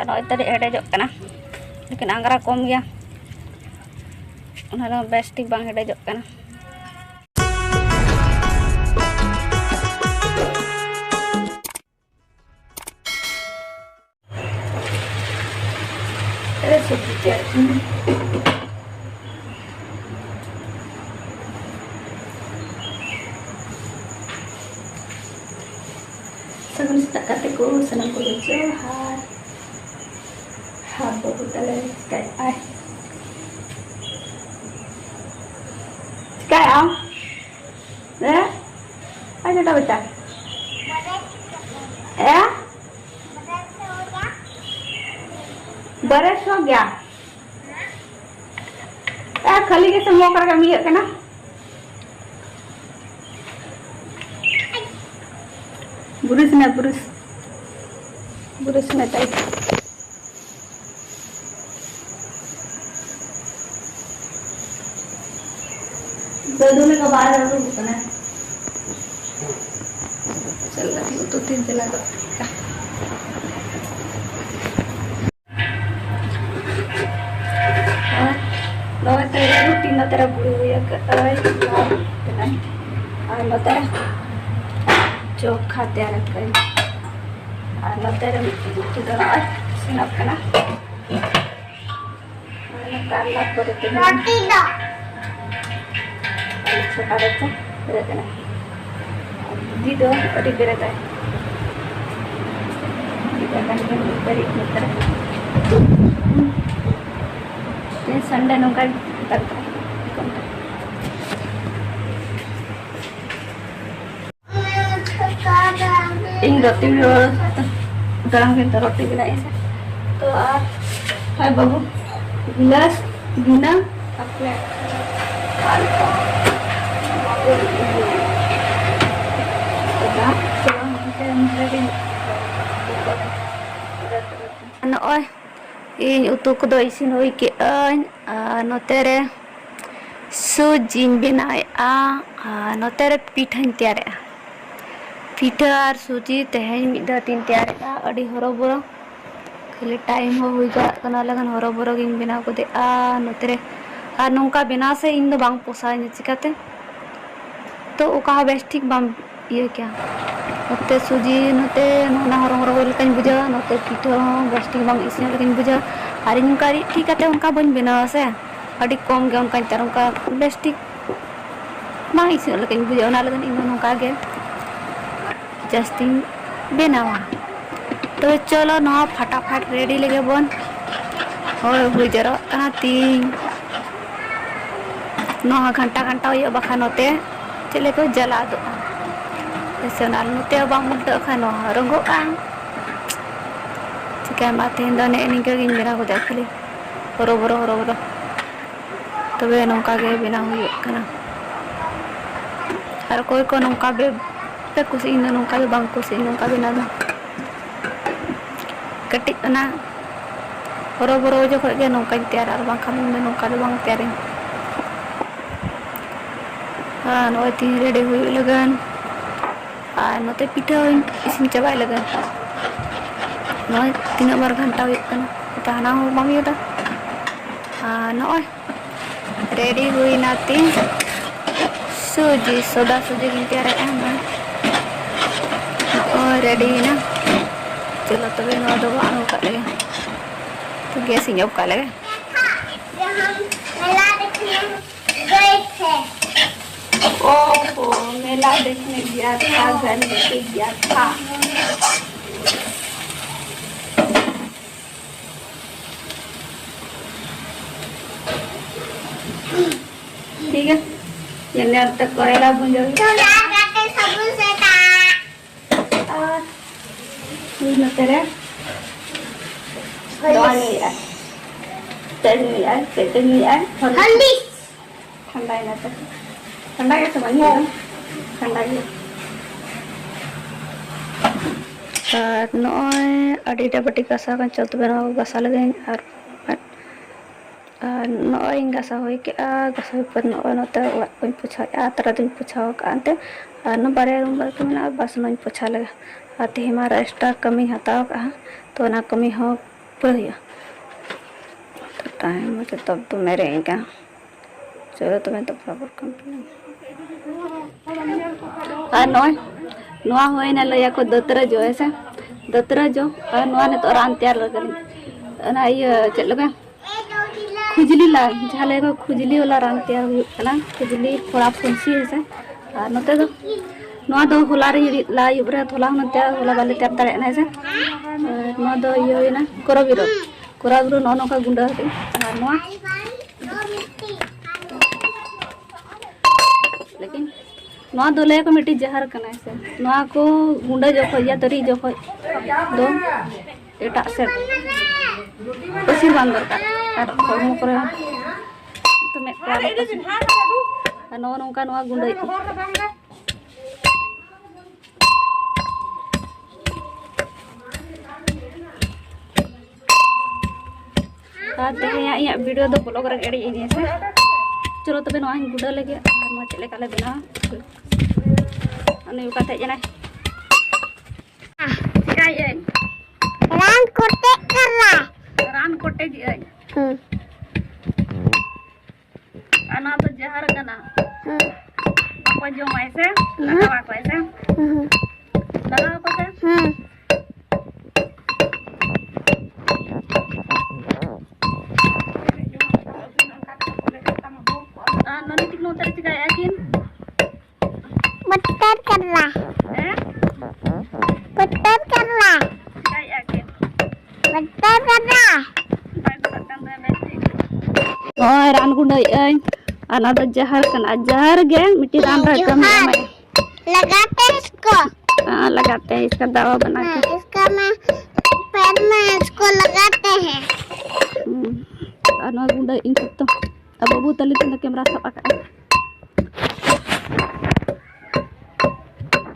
नॉय तरी हेडेजो कना लेकिन आंगरा कम गया उन्हें बेस ठीक बांग हेडेजो कना Sagun setakat aku senang kulit johar, habo butale sky ay, sky am, eh, ayo kita baca, eh, beres हो गया, खाली के semua कर kami ya kena. Burus na tayo. Dado में कब आ रहा है वो ना चल रही हो तो 3 चला दो लो तेरे रूटीन ना तेरा बुरी हुई है आई लो तेरा चोखा तैयार करें और तेरे इधर आए सिनप करना मैंने करला पड़े थे रोटी लो छोटा बच्चा रहता है दी दो अड़ी रहता है इधर करके ऊपर इधर ये संडे नो का करता है इन रोटी गरम के अंदर रोटी बनाई है तो आप हाय बाबू गिलास गिना अपने नॉय इन उतु को दो इसिन होई के नोतेरे सुजिन बनाए नोतेरे पिठाइन तैयार पिठा और सूजी तेहन मिदा 3 तैयार अड़ी हरोबरो खाली टाइम हो जाना लगन हरोबरो गिन बिना को दे नोतरे और नौका बिना से इन दो बांग पोसा चिकाते तो ओका बेस ठीक बाम ये क्या नोते सूजी नोते ना हरो लेकिन बुझा नोते पिठा बेस ठीक बांग इसिन लेकिन बुझा और इनका ठीक आते उनका बन बिना से अड़ी कम गे उनका तर उनका बेस ठीक बांग इसिन लेकिन बुझा ना लगन इन नौका गे जस्ती बनावा तो चलो ना फटाफट रेडी लगे बन और हुई जरा कना 3 घंटा हो बखान होते चले को जला दो जैसे नोते बांग मुद्दा खान रंगो चिका माते ने निका गिन बना को खाली हरोबरो तबे नौका गे बना हुई कना और कोई को नौका बे पे कुछ इन नौका भी बांग कुछ नौका बना दो कटी ना हरोबरो जो के नौका तैयार और बांग खाली नौका भी बांग तैयार हाँ नोए 3 रेडी हुई लगन और नोते पिठा इसिन चाबा लगन नोए 3 बार घंटा हुई कना ताना हो बांग योदा नोए रेडी हुई ना 3 सूजी सोदा सूजी गिन तैयार है और रेडी ना चलो तबे नवा दो आनो कर लगे तो गैस ही अब कर लगे मेला देखने गए थे ओहो मेला देखने गया था घर लेके गया था ठीक है ये अब तक करेला भुंजो तेरे ठंडा है ना ठंडा कैसे बनी ठंडा ही नॉय अड़ीटा बटी गसा kan चलते बना गसा लगे और नॉय गसा होई के गसा पर नॉय नोते कोई पूछा तरह दिन पूछा कांते न बारे रूम पर में बस नॉय पूछा लगे आते हमारा एक्स्ट्रा कमी हताओ का तो ना कमी हो पर तो टाइम हो तब तो मैं रहेगा। चलो तो मैं तो बराबर कंप्लीट नवा होना लैया को दतरा जो ऐसे दतरा जो नवा ने तो रान तैयार लगल ना ये चल लगा खुजली ला झाले को खुजली वाला रान तैयार हुआ खुजली थोड़ा फुंसी ऐसे नोते दो नवा दो होला रे ला युबरे थोला नते होला बाले तैयार तड़े ना ऐसे नवा दो ये होइना कोराबिरो नो का गुंडा है नवा लेकिन नवा दो ले को मिट्टी जहर कना से नवा को गुंडा जो या तरी जो दो एटा से पसीर बांध दरकार और होमो करे तो मैं क्या नवा नौका नवा गुंडा तेज वीडियो दो ब्लॉग रे एडी इन से चलो तबे नवा गुंडा लगे नवा चले काले बना अने का तेज ना काय रान कोटे जी अना तो जहर कना को जो ऐसे लगा को ऐसे लगा को से बटर करला बटर करला बटर करला ओए रान गुंडा अना तो जहर कना जहर गे मिट्टी रान रखा में लगाते हैं इसको हाँ लगाते हैं इसका दवा बना के इसका में पैर में इसको लगाते हैं अना गुंडा इन तो अब बाबू तले तो कैमरा सब आका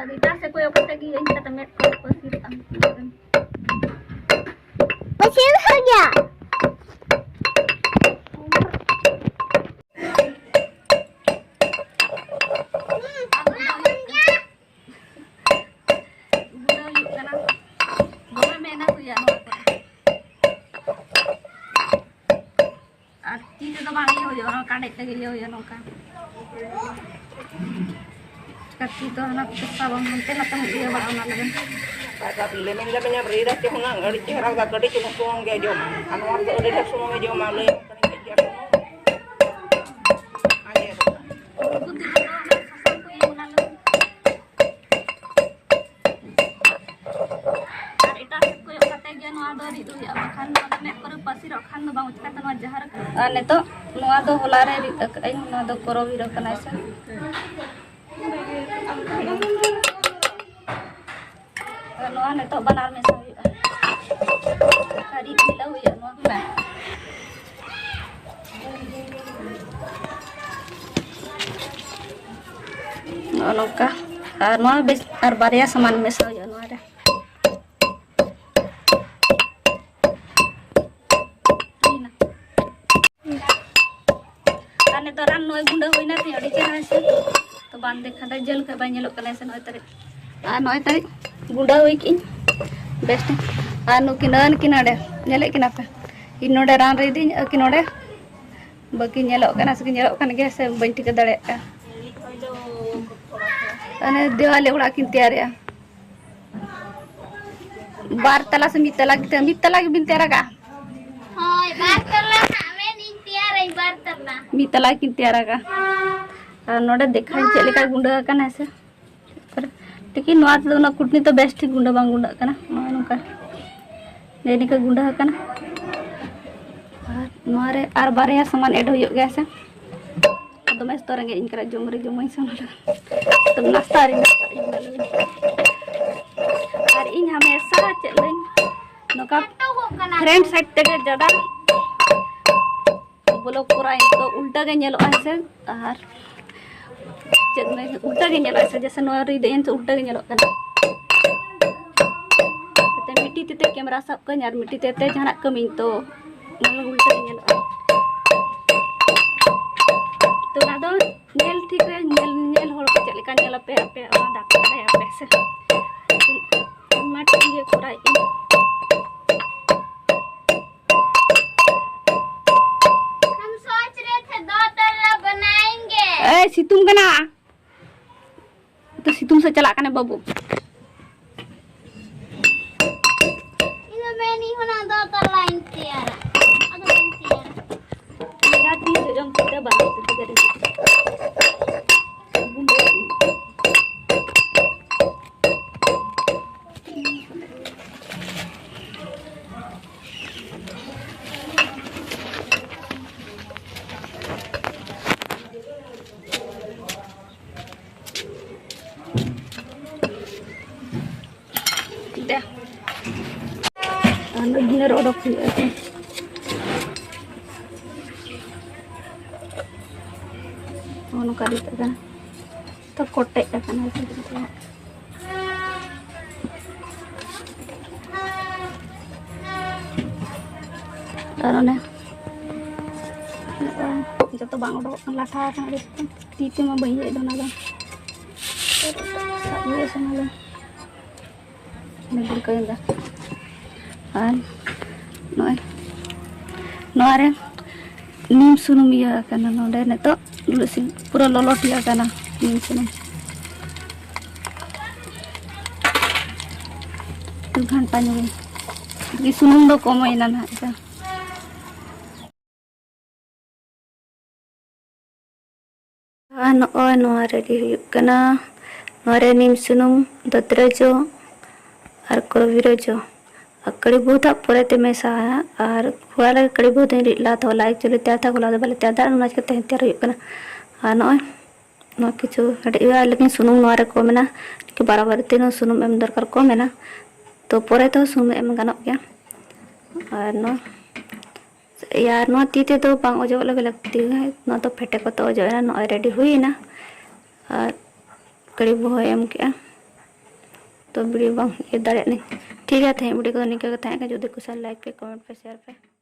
अदिता से कोई ओकते की इन त मैं पसीर हो गया kaki to anak sabang nanti natang dia bawa lagi. Pada pilih minta banyak berita cuma nggak dicehrak tak kerja cuma suang kayak jom. Anwar tuh udah suang kayak jom malu yang paling kecil. Aja. Neto nuah do holare nuah do korobiro kana sa nuah neto banar me sawi kari dilau ya nuah na nongka nuah bes arbaria saman me sawi ya nuah ada तो रान नोय गुंडा होइना ती अड़ी चेहरा से तो बांध देखा दा जल के बाय नेलो कने से नोय तरे गुंडा होई कि बेस्ट आनु किनन किनडे नेले किना पे इन नोडे रान रे दी कि नोडे बाकी नेलो कना से नेलो कन गे से बन टिक दड़े अने दिवाली उड़ा किन तैयार बार तला से मित तला के बिन तैयार का हाय बार तला मितला किन तैयार का नोडे देखा चलेका गुंडा कना से लेकिन नोआ तो ना कुटनी तो बेस्ट गुंडा बांग गुंडा कना नोका नेनी का गुंडा कना नोआ रे आर बारे सामान ऐड होय गया से तो मैं तो रंगे इनकरा जमरे जमई सन तो नाश्ता रे और इन हमेशा चलें नोका फ्रेंड साइड तक ज्यादा बोलो पूरा तो उल्टा के नेलो ऐसे और जब मैं उल्टा के नेलो ऐसे जैसे नोरी देन तो उल्टा के नेलो कना ते मिट्टी ते कैमरा सब के यार मिट्टी ते जहां कमी तो उल्टा के नेलो तो ना दो नेल ठीक रे नेल होल के चले का नेल पे दाक दे पे से मत ये पूरा सितुंग कना तो सितुंग से चला कने बाबू ina meni hona do ta line tiara ado line tiara मेरा ती जम kita बात से करे dah anu gini rodok sih anu kali kan तो कोटे kan karena jatuh bang udah lata kan ada titi mah bayi itu naga sabi sama lo negeri kaya dah kan noare nim sunum ya karena nonde neto dulu sih pura lolot ya karena nim sunum tu घंटा nih di sunum do komainan aja ᱱᱚᱜᱼᱚᱭ ᱱᱚᱣᱟ ready ᱦᱩᱭᱩᱜ ᱠᱟᱱᱟ ᱱᱚᱣᱟ ᱨᱮ ᱱᱤᱢ ᱥᱩᱱᱩᱢ ᱫᱚᱛᱨᱟ ᱡᱚ और कोरवीरो जो कड़ी बहुत पोरे ते मेसाया और थोड़ा लगे कड़ी बहुत ला तो लाइक चले त्यार था गुला बाले त्यार दार नाच के त्यार हुई कना और नॉय किछु हटे लेकिन सुनुम नोरे को मेना कि बराबर तीन सुनुम एम दरकार को मेना तो पोरे तो सुनुम एम गानो गया और नो यार नो तीते तो बांग ओजो लगे लगती है नो तो फेटे को तो ओजो ना नो रेडी हुई ना और कड़ी बहुत एम क्या तो वीडियो बांग ये दारे नहीं ठीक है थे वीडियो को निकल के जो देखो लाइक पे कमेंट पे शेयर पे